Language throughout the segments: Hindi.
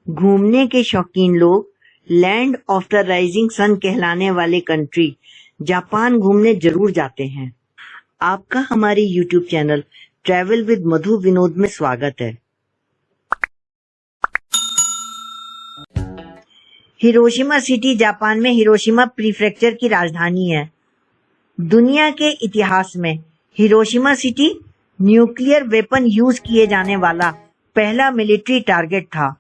घूमने के शौकीन लोग land of the rising sun कहलाने वाले कंट्री जापान घूमने जरूर जाते हैं। आपका हमारे यूट्यूब चैनल ट्रैवल विद मधु विनोद में स्वागत है। हिरोशिमा सिटी जापान में हिरोशिमा प्रीफेक्चर की राजधानी है। दुनिया के इतिहास में Hiroshima city nuclear weapon use किए जाने वाला पहला मिलिट्री टारगेट था।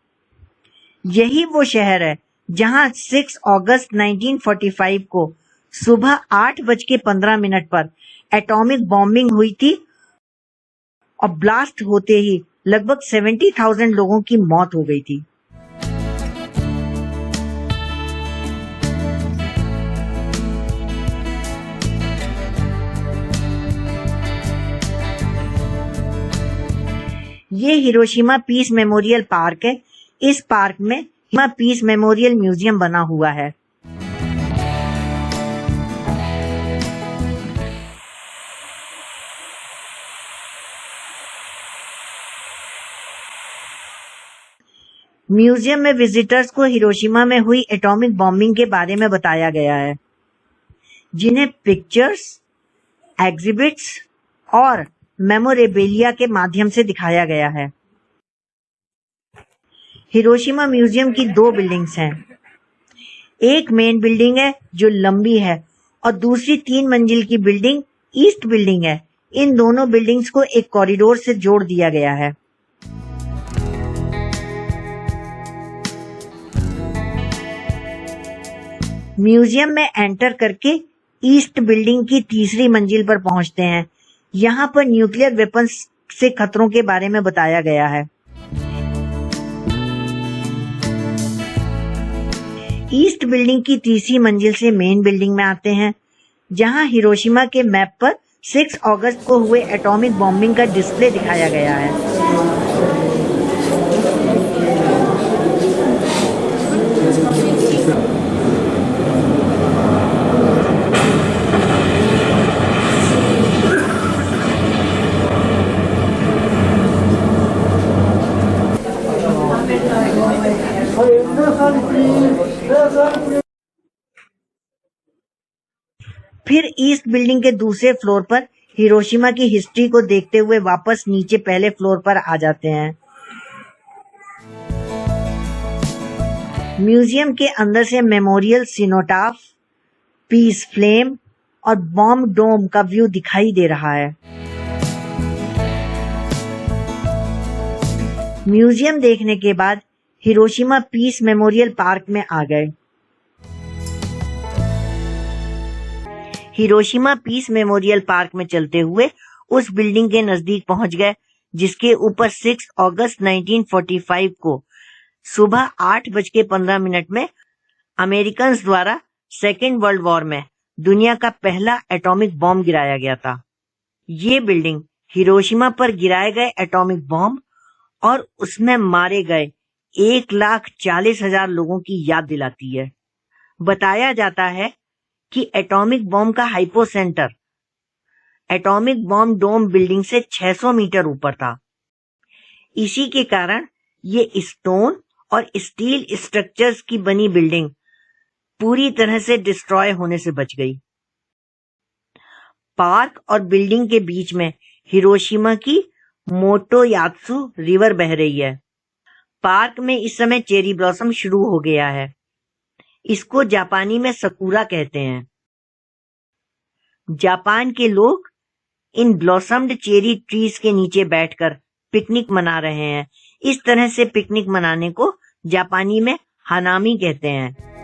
यही वो शहर है जहां 6 अगस्त 1945 को सुबह 8:15 पर एटॉमिक बॉम्बिंग हुई थी और ब्लास्ट होते ही लगभग 70,000 लोगों की मौत हो गई थी। ये हिरोशिमा पीस मेमोरियल पार्क है। इस पार्क में हिरोशिमा पीस मेमोरियल म्यूजियम बना हुआ है। म्यूजियम में विजिटर्स को हिरोशिमा में हुई एटॉमिक बॉम्बिंग के बारे में बताया गया है, जिन्हें पिक्चर्स, एग्जिबिट्स और मेमोरेबिलिया के माध्यम से दिखाया गया है। हिरोशिमा म्यूजियम की 2 बिल्डिंग्स हैं। एक मेन बिल्डिंग है जो लंबी है और दूसरी 3 मंजिल की बिल्डिंग ईस्ट बिल्डिंग है। इन दोनों बिल्डिंग्स को एक कॉरिडोर से जोड़ दिया गया है। म्यूजियम में एंटर करके ईस्ट बिल्डिंग की 3री मंजिल पर पहुंचते हैं। यहाँ पर न्यूक्लियर वेपन्स से खतरों के बारे में बताया गया है। ईस्ट बिल्डिंग की 3री मंजिल से मेन बिल्डिंग में आते हैं, जहां हिरोशिमा के मैप पर 6 अगस्त को हुए एटॉमिक बॉम्बिंग का डिस्प्ले दिखाया गया है। फिर ईस्ट बिल्डिंग के दूसरे फ्लोर पर हिरोशिमा की हिस्ट्री को देखते हुए वापस नीचे पहले फ्लोर पर आ जाते हैं। म्यूजियम के अंदर से मेमोरियल, सिनोटाफ, पीस फ्लेम और बॉम्ब डोम का व्यू दिखाई दे रहा है। म्यूजियम देखने के बाद हिरोशिमा पीस मेमोरियल पार्क में आ गए। हिरोशिमा पीस मेमोरियल पार्क में चलते हुए उस बिल्डिंग के नजदीक पहुंच गए जिसके ऊपर 6 अगस्त 1945 को सुबह 8:15 में अमेरिकन्स द्वारा सेकेंड वर्ल्ड वॉर में दुनिया का पहला एटॉमिक बॉम्ब गिराया गया था। ये बिल्डिंग हिरोशिमा पर गिराए गए एटॉमिक बॉम्ब और उसमें मारे गए 1,40,000 लोगों की याद दिलाती है। बताया जाता है कि एटॉमिक बॉम्ब का hypocentre atomic bomb dome building से 600 मीटर ऊपर था। इसी के कारण ये स्टोन और स्टील स्ट्रक्चर्स की बनी बिल्डिंग पूरी तरह से डिस्ट्रॉय होने से बच गई। पार्क और बिल्डिंग के बीच में हिरोशिमा की मोटोयात्सु रिवर बह रही है। पार्क में इस समय चेरी ब्लॉसम शुरू हो गया है। इसको जापानी में सकुरा कहते हैं। जापान के लोग इन ब्लॉसम्ड चेरी ट्रीज के नीचे बैठकर पिकनिक मना रहे हैं। इस तरह से पिकनिक मनाने को जापानी में हानामी कहते हैं।